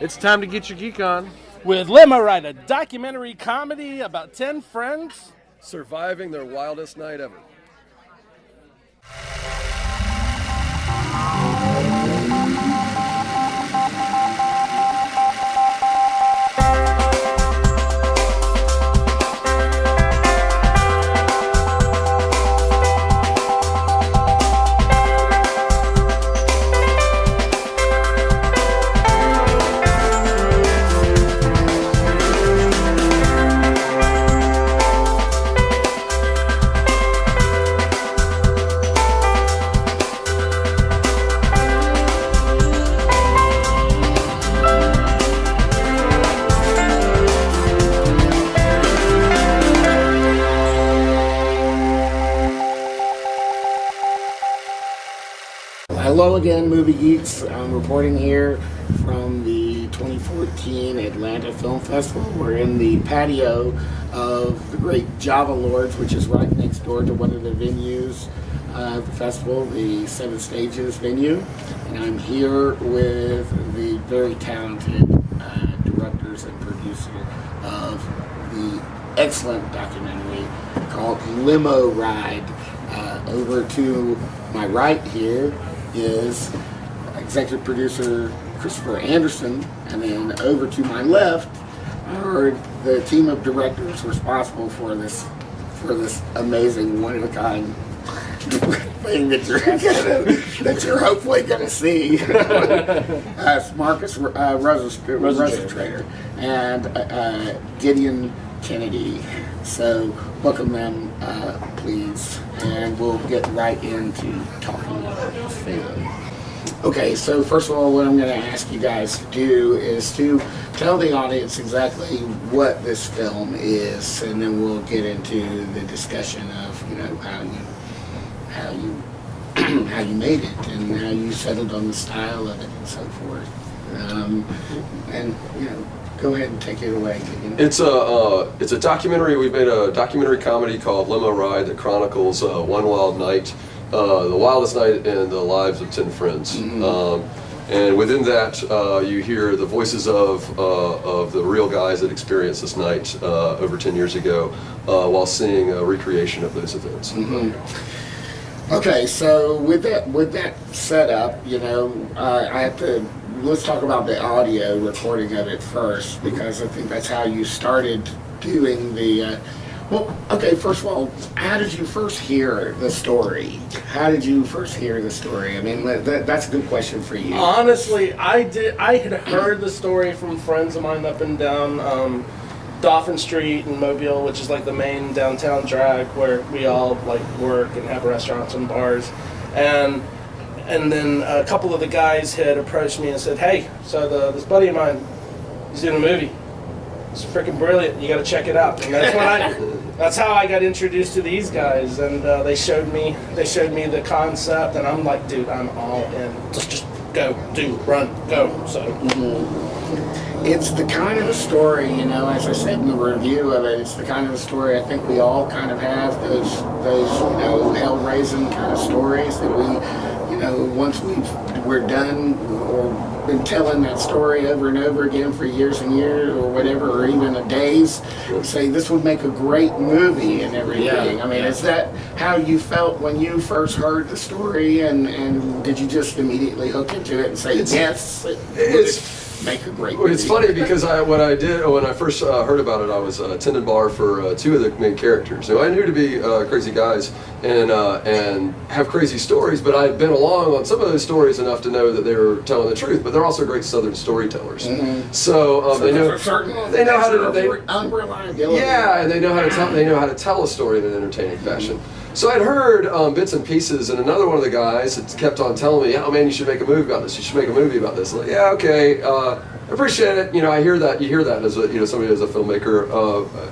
It's time to get your geek on. With LimoRide, a documentary comedy about 10 friends surviving their wildest night ever. Hello again, Movie Geeks. I'm reporting here from the 2014 Atlanta Film Festival. We're in the patio of the great Java Lords, which is right next door to one of the venues of the festival, the Seven Stages venue. And I'm here with the very talented directors and producer of the excellent documentary called LimoRide. Over to my right here is executive producer Christopher Anderson, and then over to my left are the team of directors responsible for this amazing one-of-a-kind thing that you're hopefully gonna see. Marcus Rosentrater and Gideon Kennedy. So welcome them, please, and we'll get right into talking about the film. Okay, so first of all, what I'm going to ask you guys to do is to tell the audience exactly what this film is, and then we'll get into the discussion of how you made it and how you settled on the style of it and so forth. And go ahead and take it away. It's a documentary. We made a documentary comedy called LimoRide that chronicles one wild night, the wildest night in the lives of 10 friends. Mm-hmm. And within that, you hear the voices of the real guys that experienced this night over 10 years ago, while seeing a recreation of those events. Mm-hmm. Okay, so with that setup, I have to. Let's talk about the audio recording of it first, because I think that's how you started doing the. First of all, how did you first hear the story? How did you first hear the story? I mean, that's a good question for you. Honestly, I had heard the story from friends of mine up and down Dauphin Street in Mobile, which is like the main downtown drag where we all work and have restaurants and bars, and then a couple of the guys had approached me and said, "Hey, so this buddy of mine, he's doing a movie. It's freaking brilliant. You got to check it out." And that's how I got introduced to these guys. And they showed me the concept, and I'm like, dude, I'm all in. Just go, do, run, go. So. Mm-hmm. It's the kind of a story, as I said in the review of it, it's the kind of a story I think we all kind of have, those hell-raising kind of stories that we, once we're done or been telling that story over and over again for years and years or whatever, or even a days, say this would make a great movie and everything. I mean, is that how you felt when you first heard the story, and did you just immediately hook into it and say, yes, it's make a great movie? It's funny because when I first heard about it, I was attendant bar for two of the main characters. So I knew to be crazy guys and have crazy stories, but I'd been along on some of those stories enough to know that they were telling the truth. But they're also great Southern storytellers. Mm-hmm. So they know how to unreliability. Yeah, and they know how to tell a story in an entertaining fashion. So I'd heard bits and pieces, and another one of the guys had kept on telling me, "Oh man, you should make a movie about this. You should make a movie about this." I'm like, yeah, okay, I appreciate it. I hear that. You hear that as somebody as a filmmaker,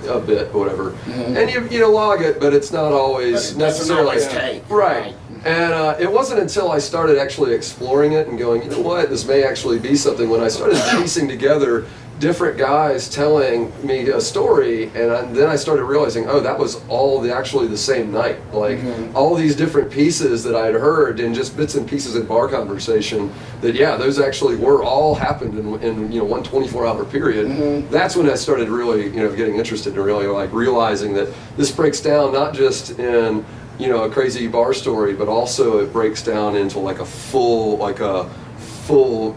a bit, or whatever, mm-hmm. and you log it, but it's not always necessarily right. And it wasn't until I started actually exploring it and going, you know what, this may actually be something. When I started piecing together different guys telling me a story, and then I started realizing, oh, that was all actually the same night. Like all these different pieces that I had heard and just bits and pieces in bar conversation. That those actually were all happened in one 24-hour period. That's when I started really getting interested and really like realizing that this breaks down not just in a crazy bar story, but also it breaks down into like a full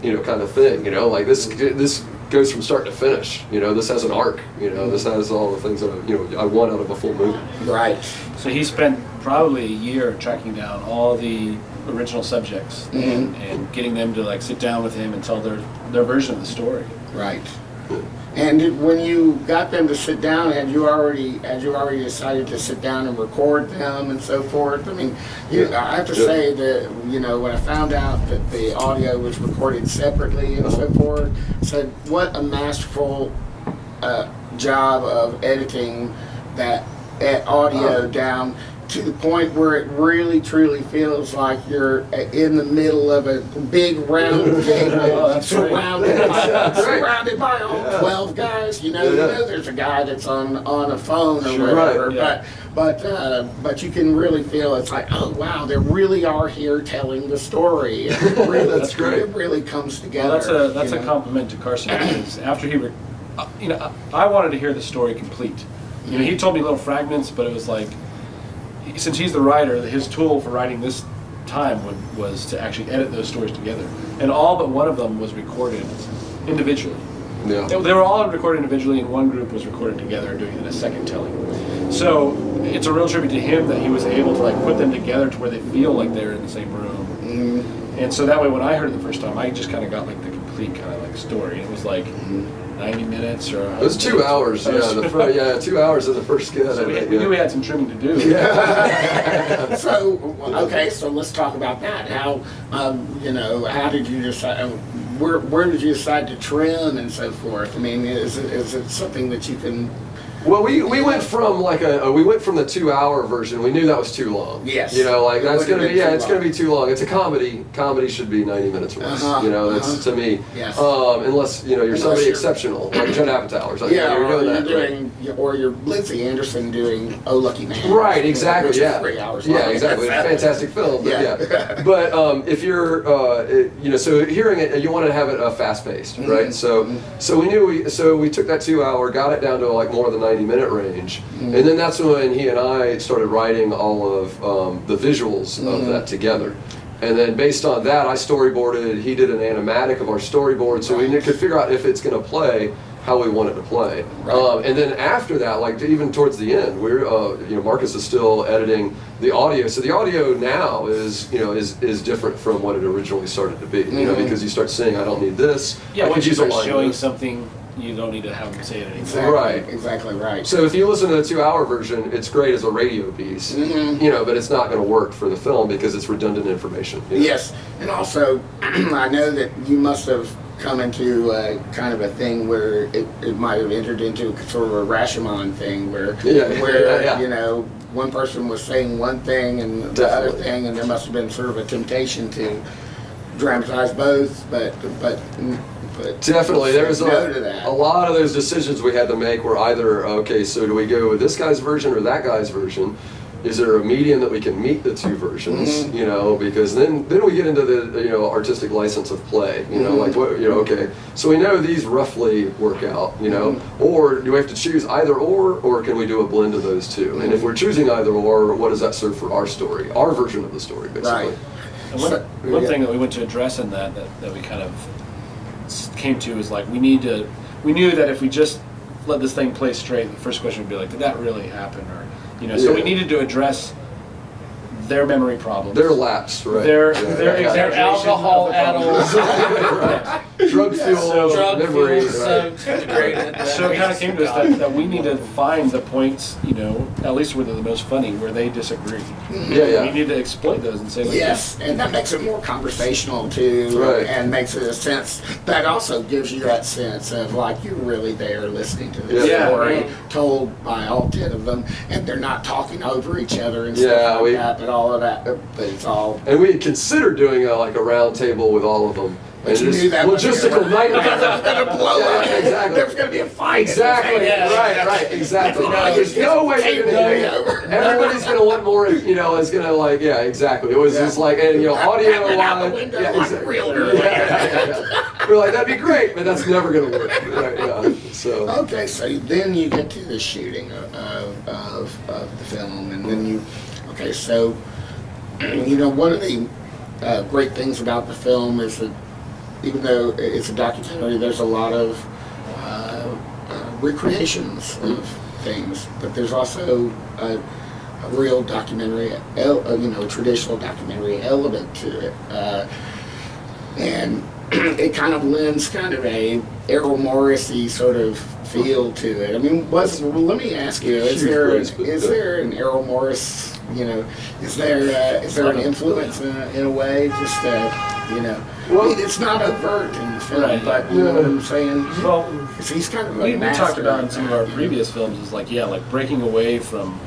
kind of thing. Like this goes from start to finish. This has an arc. This has all the things that I want out of a full movie. Right. So he spent probably a year tracking down all the original subjects and getting them to like sit down with him and tell their version of the story. Right. And when you got them to sit down, had you already decided to sit down and record them and so forth? I mean, I have to say that when I found out that the audio was recorded separately and so forth, I said what a masterful job of editing that audio down to the point where it really truly feels like you're in the middle of a big round table surrounded by all 12 guys. You know there's a guy that's on a phone or whatever, but you can really feel it's like, oh wow, they really are here telling the story. That's great. It really comes together. Well, that's a compliment to Carson because after he, I wanted to hear the story complete. He told me little fragments, but it was like, since he's the writer, his tool for writing this time was to actually edit those stories together. And all but one of them was recorded individually. Yeah. They were all recorded individually, and one group was recorded together and doing it in a second telling. So it's a real tribute to him that he was able to like put them together to where they feel like they're in the same room. And so that way, when I heard it the first time, I just kind of got like the complete kind of like story. It was like 90 minutes or... It was 2 hours, 2 hours of the first skit. So we knew we had some trimming to do. So let's talk about that. How, how did you decide, where did you decide to trim and so forth? I mean, is it something that you can... Well, we went from the 2 hour version. We knew that was too long. Yes. That's gonna be it's gonna be too long. It's a comedy. Comedy should be 90 minutes or less. That's to me. Yes. Unless you're somebody exceptional like Judd Apatow's. Or you're Lindsay Anderson doing Oh Lucky Man. Right. Exactly. 3 hours long. Yeah. Exactly. Fantastic film. But But if you're so hearing it, you want to have it fast paced, right? So we knew we took that 2 hour, got it down to like more than 90-minute range, and then that's when he and I started writing all of the visuals of that together. And then based on that, I storyboarded. He did an animatic of our storyboard, so we could figure out if it's going to play how we want it to play. And then after that, like even towards the end, we're Marcus is still editing the audio. So the audio now is different from what it originally started to be. Because you start saying, I don't need this. Yeah, I once you use a start line showing this. something, you don't need to have them say it anymore. Exactly right. So if you listen to the 2 hour version, it's great as a radio piece, but it's not going to work for the film because it's redundant information. Yes, and also I know that you must have come into kind of a thing where it might have entered into sort of a Rashomon thing where one person was saying one thing and the other thing, and there must have been sort of a temptation to dramatize both, but definitely, there was a lot of those decisions we had to make were either, okay, so do we go with this guy's version or that guy's version? Is there a medium that we can meet the two versions? Because then we get into the artistic license of play. Okay, so we know these roughly work out. Or do we have to choose either or can we do a blend of those two? And if we're choosing either or, what does that serve for our story, our version of the story, basically? Right. And one thing that we went to address in that we kind of came to is like we knew that if we just let this thing play straight, the first question would be like, did that really happen? Or so we needed to address their memory problems. Their lapse, right? Their alcohol addled, drug fueled memory. So degraded. So it kind of came to us that we need to find the points, at least where they're the most funny, where they disagree. We need to exploit those and say, like, yes, and that makes it more conversational too, and makes it a sense that also gives you that sense of like you're really there listening to the story told by all 10 of them, and they're not talking over each other and stuff like that, but all of that, but it's all. And we had considered doing a round table with all of them. And you it's knew that logistical nightmare. It's gonna blow up. Yeah, exactly. There's gonna be a fight. Exactly. Right. Exactly. No, there's no way you're gonna. Everybody's gonna want more. You know, is gonna like. Yeah, exactly. It was just like, and you know, audio line. Yeah, exactly. We're like, that'd be great, but that's never gonna work. Right, yeah. So. Okay, so then you get to the shooting of the film, and then you. Okay, so you know, one of the great things about the film is that even though it's a documentary, there's a lot of recreations of things, but there's also a real documentary, you know, traditional documentary element to it, and it kind of lends kind of a Errol Morris-y sort of feel to it. I mean, well, let me ask you: is there an Errol Morris? You know, is there an influence in a way? Just you know, well, I mean, it's not overt in the film, right, but you know what I'm saying. Well, he's kind of we talked about in some of our previous films is like breaking away from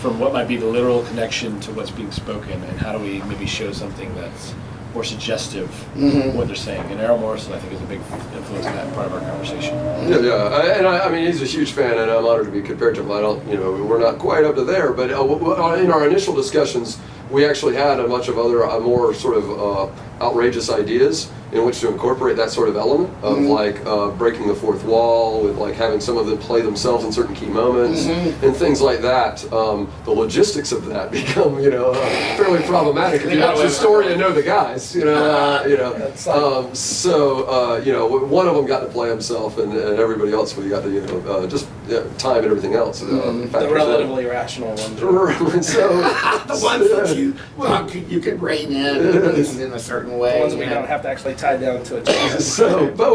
what might be the literal connection to what's being spoken, and how do we maybe show something that's more suggestive of what they're saying. And Errol Morrison, I think, is a big influence in that part of our conversation. I mean, he's a huge fan, and I'm honored to be compared to him. I don't, you know, we're not quite up to there, but in our initial discussions, we actually had a bunch of other more sort of outrageous ideas in which to incorporate that sort of element of like breaking the fourth wall, with like having some of them play themselves in certain key moments and things like that. The logistics of that become, you know, fairly problematic if you watch the story and know the guys, you know. So you know, one of them got to play himself, and everybody else we got to, you know, just time and everything else. The relatively rational ones. So the ones that you could rein in a certain way. The ones we don't have to actually tie down to a chair. So, but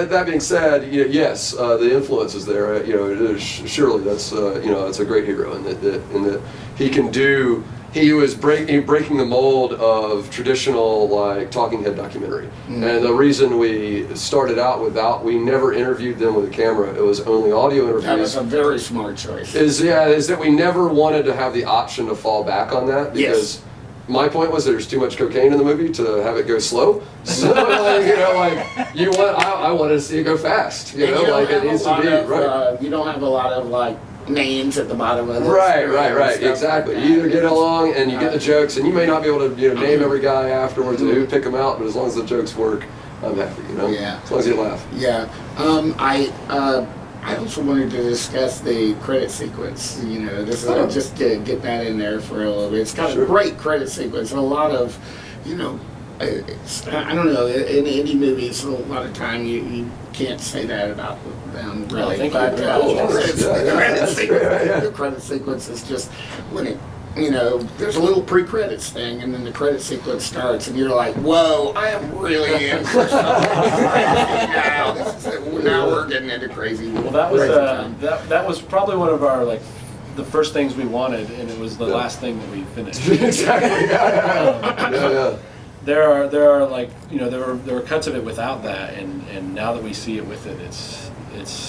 that being said, you know, yes, the influence is there. You know, it is, surely that's you know, it's a great hero in that he can do. He was breaking the mold of traditional like talking head documentary, and the reason we started out we never interviewed them with a camera. It was only audio interviews. That was a very smart choice. Is that we never wanted to have the option to fall back on that because. Yes. My point was there's too much cocaine in the movie to have it go slow. So like, you know, like I wanted to see it go fast. You know, like it needs to be right. You don't have a lot of like names at the bottom of it. Right. Exactly. You either get along and you get the jokes, and you may not be able to, you know, name every guy afterwards and who pick them out, but as long as the jokes work, I'm happy. You know. Yeah. As long as you laugh. Yeah. I also wanted to discuss the credit sequence. You know, this is just to get that in there for a little bit. It's got a great credit sequence, and a lot of, you know, I don't know, in indie movies, a lot of time you can't say that about them really. But the credit sequence is just when it. You know, there's a little pre-credits thing, and then the credit sequence starts, and you're like, "Whoa, I am really in for something." Now we're getting into crazy. Well, that was probably one of our like the first things we wanted, and it was the last thing that we finished. Exactly. There are like, you know, there were cuts of it without that, and now that we see it with it, it's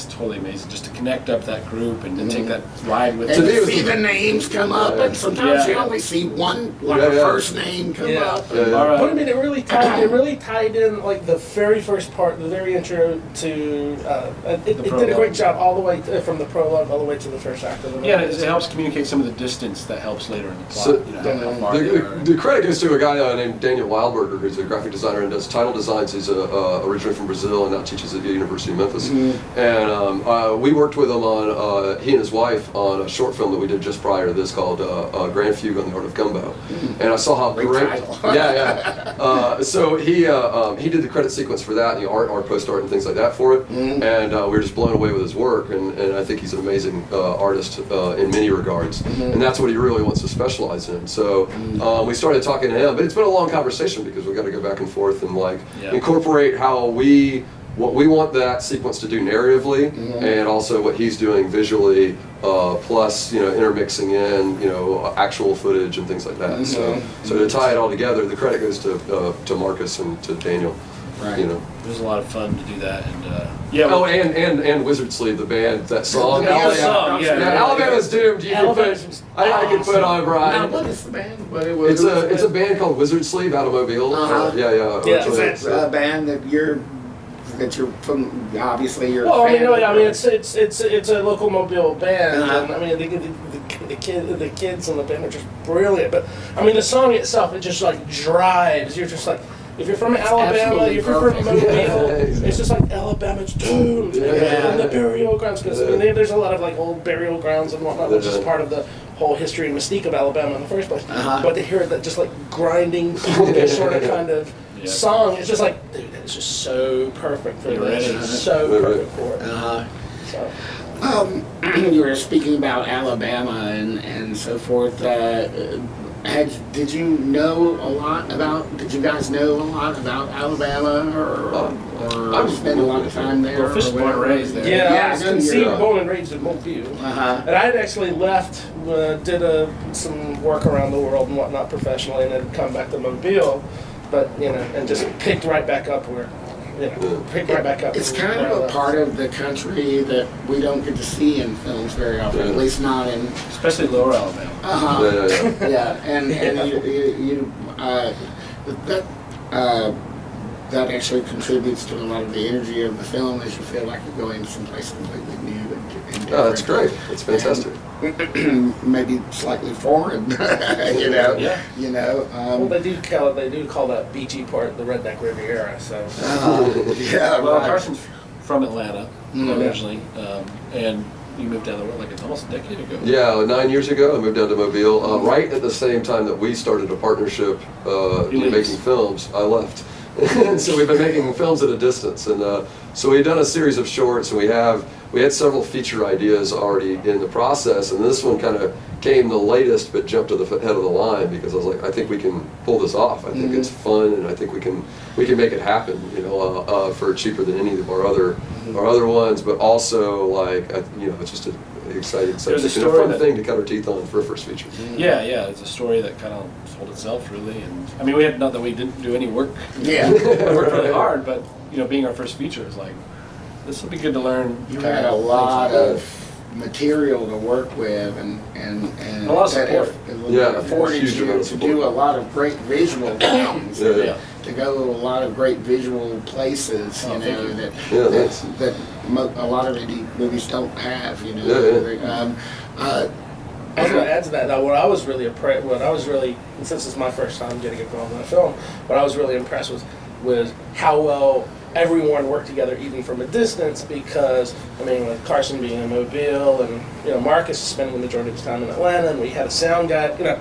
totally amazing just to connect up that group and to take that ride with it. And to see the names come up, and sometimes you only see one first name come up. But I mean, it really tied in like the very first part, the very intro to. It did a great job all the way from the prologue all the way to the first act of the movie. Yeah, it helps communicate some of the distance that helps later in the plot. So, you know, how far the credit goes to a guy named Daniel Wildberger, who's a graphic designer and does title designs. He's originally from Brazil and now teaches at the University of Memphis. And we worked with him on, he and his wife, on a short film that we did just prior to this called Grand Fugue on the Art of Gumbo. And I saw how great. So he did the credit sequence for that, and the art, post art, and things like that for it. And we were just blown away with his work. And I think he's an amazing artist in many regards. And that's what he really wants to specialize in. So we started talking to him, but it's been a long conversation because we got to go back and forth and like incorporate what we want that sequence to do narratively, and also what he's doing visually, plus, you know, intermixing in, you know, actual footage and things like that. So to tie it all together, the credit goes to Marcus and to Daniel. Right. You know. It was a lot of fun to do that, and yeah. Oh, and Wizard Sleeve, the band, that song. Yeah, song, yeah. Alabama's doomed. You can put, I can put on Now, Brian. what is the band? It's a band called Wizard Sleeve out of Mobile. Uh-huh. Yeah. Is that a band that you're from? Obviously, you're. Well, a fan of, I mean, it's a local Mobile band, Uh-huh. and I mean, the kids in the band are just brilliant. But I mean, the song itself, it just like drives. You're just like, if you're from Alabama, absolutely if you're from perfect. Mobile, Exactly. it's just like Alabama's doomed, and the burial grounds. Because I mean, there's a lot of like old burial grounds and whatnot, which is part of the whole history and mystique of Alabama in the first place. Uh-huh. But to hear that just like grinding sort of kind of Yeah. song, it's just like, dude, it's just so perfect for You're this. ready. It's so perfect for it. So. You were speaking about Alabama and so forth. Did you know a lot about? Did you guys know a lot about Alabama, or spend a lot of time there? Well, Fish or is born and whatever? raised there. Yeah, Yeah, I was I know conceived, you're- born and raised in Mobile. Uh-huh. And I had actually left, did some work around the world and whatnot professionally, and then come back to Mobile, but and just picked right back up where, picked right back up. It's where kind I of a left. part of the country that we don't get to see in films very often. Yeah. At least not in. Especially Lower Alabama. Uh-huh. Yeah, and that actually contributes to a lot of the energy of the film, as you feel like you're going to someplace completely new and different. Oh, that's great. That's fantastic. Maybe slightly foreign, Yeah. Well, they do call that beachy part the Redneck Riviera. So Yeah, Well, right. Carson's from Atlanta Mhm. originally, and you moved down there like almost a decade ago. Yeah, 9 years ago, I moved down to Mobile. Right at the same time that we started a partnership You making films, I left. And so we've been making films at a distance, and so we've done a series of shorts, and we had several feature ideas already in the process, and this one kind of came the latest, but jumped to the head of the line because I was like, I think we can pull this off. I think it's fun, and I think we can make it happen, for cheaper than any of our other ones, but also like it's just an exciting There's a subject and a story fun that- thing to cut our teeth on for a first feature. Yeah, it's a story that kind of told itself really, and I mean, not that we didn't do any work. Yeah. We worked really hard, but being our first feature is like, this will be good to learn. You kind had a of lot things. of material to work with, and A lot of that support. Yeah, afforded huge amount you of to support. do a lot of great visual things. Yeah. To go to a lot of great visual places, Oh, thank you. Yeah, thanks. that a lot of indie movies don't have. Yeah. I was going to add to that. Now, what I was really, and since it's my first time getting involved in a film, what I was really impressed with was how well everyone worked together, even from a distance. Because I mean, with Carson being in Mobile, and Marcus spending the majority of his time in Atlanta, and we had a sound guy,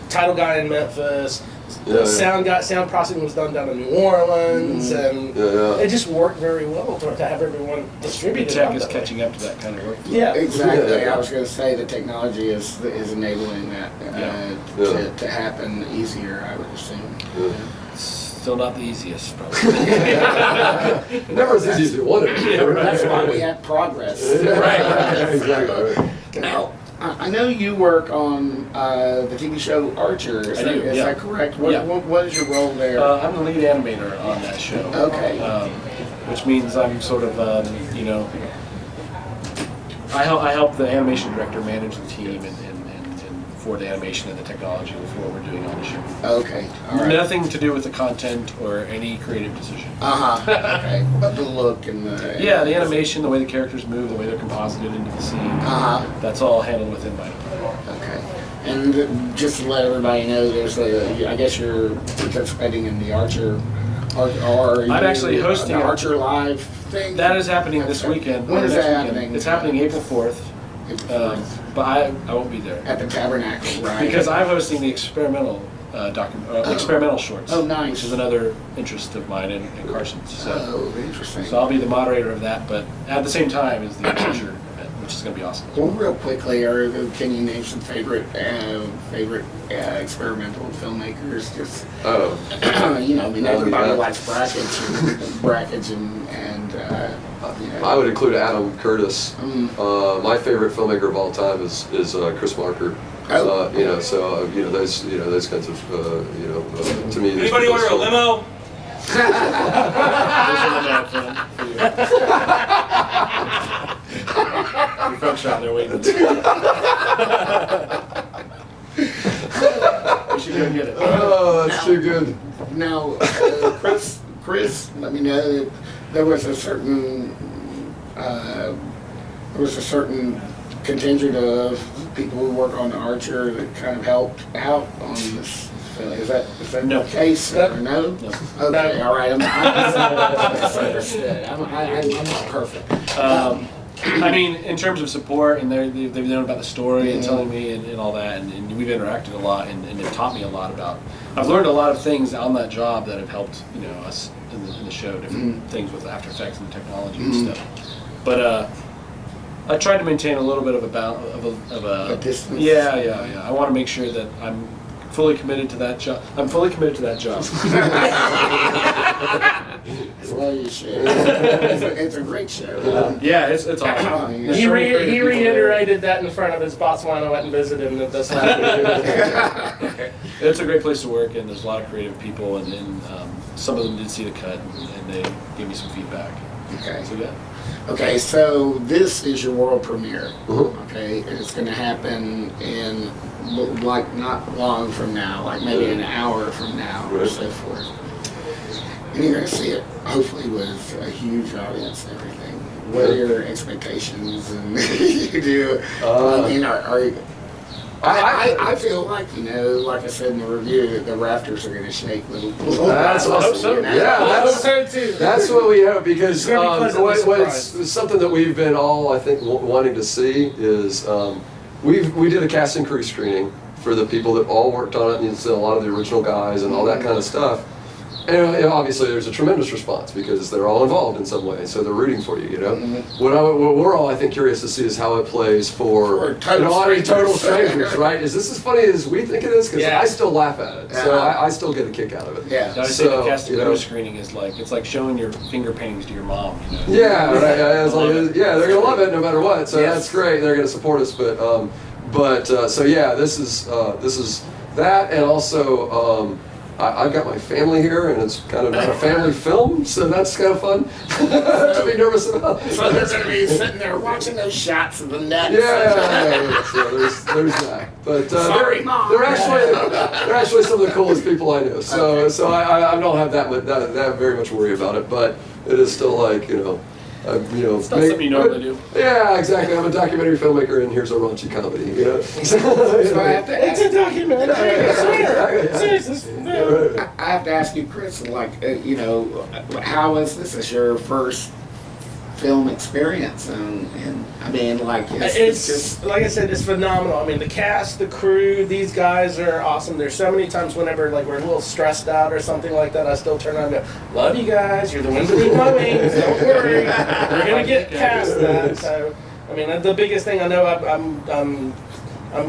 title guy in Memphis. The sound processing was done down in New Orleans, and it just worked very well to have everyone The distributed. tech out is that way. catching up to that kind of work. Yeah, Exactly. Yeah. I was going to say the technology is enabling that to happen easier, I would assume. Still not the easiest, probably. Never as easy as you wanted. That's why we have progress. Exactly. Now, I know you work on the TV show Archer. Is I do, Is yeah. that correct? Yeah. What is your role there? I'm the lead animator on that show. Okay. Which means I'm sort of, I help the animation director manage the team and for the animation and the technology for what we're doing on the show. Okay. All right. Nothing to do with the content or any creative decision. Okay. But the look and the Yeah, the animation, the way the characters move, the way they're composited into the scene, that's all handled within my department. Okay. And just to let everybody know, I guess you're participating in the Archer. I'm actually hosting the it. Archer Live thing. That is happening this weekend. When is next that weekend. happening? It's happening April 4th, but I won't be there. At the Tabernacle, right? Because I'm hosting the experimental experimental shorts. Oh, nice. Which is another interest of mine and Carson's. So Interesting. I'll be the moderator of that, but at the same time is the Archer event, which is going to be awesome. Well, real quickly, can you name some favorite experimental filmmakers? Just I mean, everybody likes brackets and I would include Adam Curtis. My favorite filmmaker of all time is Chris Marker. Those kinds of to me. Anybody order a limo? Your folks are out there waiting. We should go get it. Oh, that's too good. Now, Chris, let me know that there was a certain contingent of people who work on the Archer that kind of helped out on this film. Is that No. the case? Or no? No. Okay, all right. I'm misunderstood. I'm not perfect. I mean, in terms of support, and they've known about the story and telling me and all that, and we've interacted a lot, and they've taught me a lot about. I've learned a lot of things on that job that have helped, us in the show, different things with After Effects and technology and stuff. But I tried to maintain a little bit of A distance. Yeah. I want to make sure that I'm fully committed to that job. I'm fully committed to that job. As well you should. It's a great show. Yeah, it's awesome. There's He so many great people there. reiterated that in front of his boss when I went and visited him this last week. It's a great place to work, and there's a lot of creative people, and some of them did see the cut, and they gave me some feedback. Okay. So yeah. Okay, so this is your world premiere. Mhm. Okay, and it's going to happen in like not long from now, like maybe an hour from now or Right. so forth. And you're going to see it hopefully with a huge audience and everything. What are your expectations? And you do. I mean, I feel like, like I said in the review, the rafters are going to shake little. That's awesome. Yeah, that's what we hope, because It's gonna be pleasantly it's something that we've been all, I think, wanting to see is we did a cast and crew screening for the people that all worked on it, and you see a lot of the original guys and all that kind of stuff. And obviously there's a tremendous response because they're all involved in some way, so they're rooting for you, What we're all, I think, curious to see is how it plays for total strangers, right? Is this as funny as we think it is? Because Yeah. I still laugh at it, so I still get a kick out of it. Yeah. I say the cast and crew screening is it's like showing your finger paintings to your mom. Yeah, right. They're gonna love it no matter what. So Yes. that's great. They're gonna support us, so yeah, this is that, and also I've got my family here, and it's kind of not a family film, so that's kind of fun to be nervous about. So they're going to be sitting there watching those shots of the net. Yeah, so there's that. But Sorry, Mom. they're actually some of the coolest people I know. So I don't have that very much worry about it, but it is still like It's not something you normally do. Yeah, exactly. I'm a documentary filmmaker, and here's a raunchy comedy. So I have to It's ask, a documentary, I swear. Seriously. I have to ask you, Chris, how is this? Is your first film experience? And I mean, It's just like I said, it's phenomenal. I mean, the cast, the crew, these guys are awesome. There's so many times whenever we're a little stressed out or something like that, I still turn around and go, "Love you guys. You're the ones beneath my wings. Don't worry, we're gonna get past that." So, I mean, the biggest thing I know I'm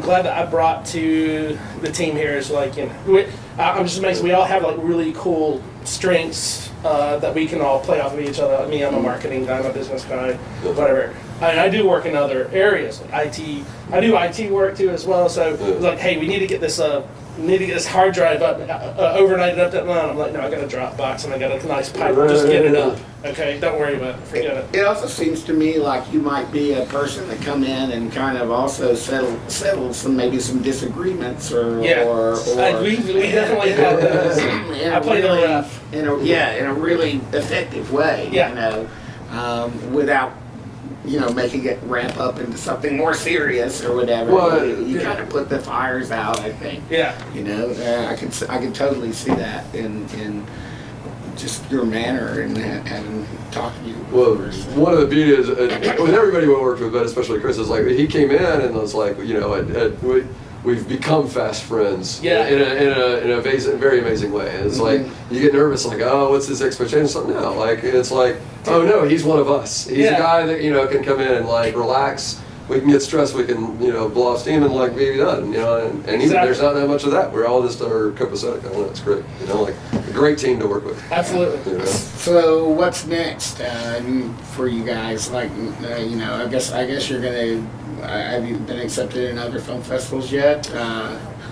glad that I brought to the team here is I'm just amazed. We all have really cool strengths that we can all play off of each other. I mean, I'm a marketing guy, I'm a business guy, whatever. I do work in other areas, like IT. I do IT work too as well. So it's like, hey, we need to get this hard drive up, overnighted up that line. I'm like, no, I got a Dropbox and I got a nice pipe. Just get it up. Okay, don't worry about it. Forget it. it also seems to me like you might be a person that come in and kind of also settle some disagreements or We definitely have those. I play the ref. in a really effective way. Yeah. Without making it ramp up into something more serious or whatever. Well, you kind of put the fires out, I think. Yeah. I can totally see that in just your manner and having talked to you. Well, one of the beauties with everybody we worked with, but especially Chris, is he came in and was like, we've become fast friends. Yeah. In a very amazing way. And it's like you get nervous, oh, what's this expectation? So no, it's like, oh no, he's one of us. He's a guy that can come in and relax. We can get stressed. We can blow off steam and be done. And even there's not that much of that. We're all just are copacetic. I don't know. It's great. A great team to work with. Absolutely. So what's next for you guys? I guess you're gonna. Have you been accepted in other film festivals yet?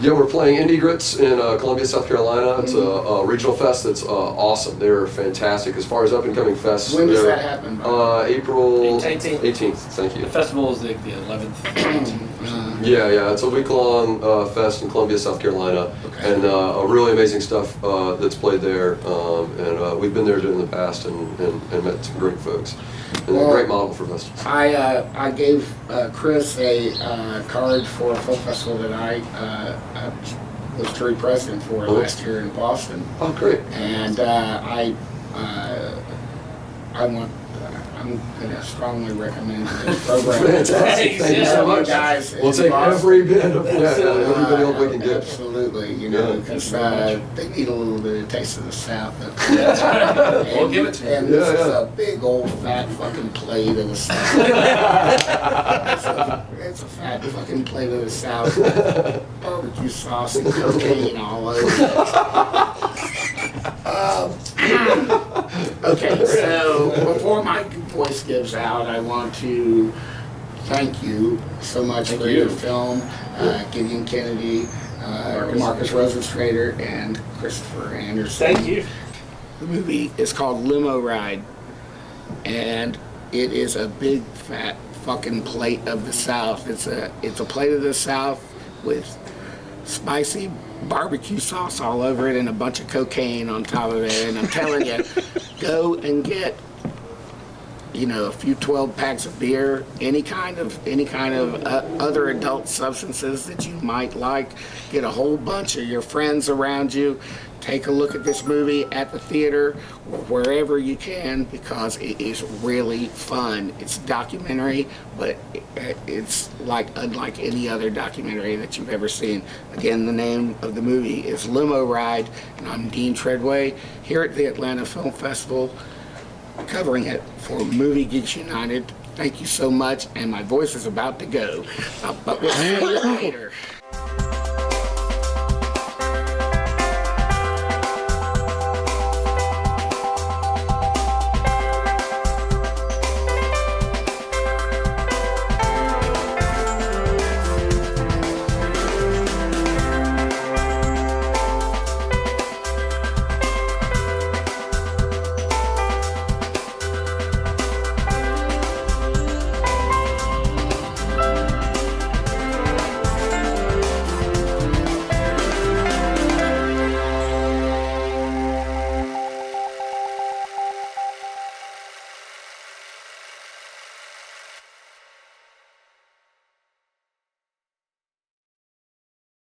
Yeah, we're playing Indie Grits in Columbia, South Carolina. It's a regional fest that's awesome. They're fantastic. As far as up-and-coming fests, When does that happen? April 18th. 18th. Thank you. The festival is the 11th. Yeah, it's a week-long fest in Columbia, South Carolina, Okay. and a really amazing stuff that's played there. And we've been there in the past and met some great folks. And a great model for festivals. I gave Chris a card for a film festival that I was jury president for last year in Boston, Oh, great. and I'm going to strongly recommend this program. Fantastic. Thank you so much. Guys, We'll take every bit of every bit we can get. Absolutely, Yeah. because they need a little bit of taste of the South. That's right. We'll give it to you. And this is a big old fat fucking plate of the South. It's a fat fucking plate of the South. Barbecue sauce and cocaine all over. Okay, so before my voice gives out, I want to thank you so much for your film, Gideon Kennedy, Marcus Rosentrater, and Christopher Anderson. Thank you. The movie is called LimoRide, and it is a big fat fucking plate of the South. It's a plate of the South with spicy barbecue sauce all over it and a bunch of cocaine on top of it. And I'm telling you, go and get, a few 12 packs of beer, any kind of other adult substances that you might like. Get a whole bunch of your friends around you. Take a look at this movie at the theater or wherever you can, because it is really fun. It's documentary, but it's unlike any other documentary that you've ever seen. Again, the name of the movie is LimoRide, and I'm Dean Treadway here at the Atlanta Film Festival, covering it for Movie Geeks United. Thank you so much, and my voice is about to go, but we'll see you later.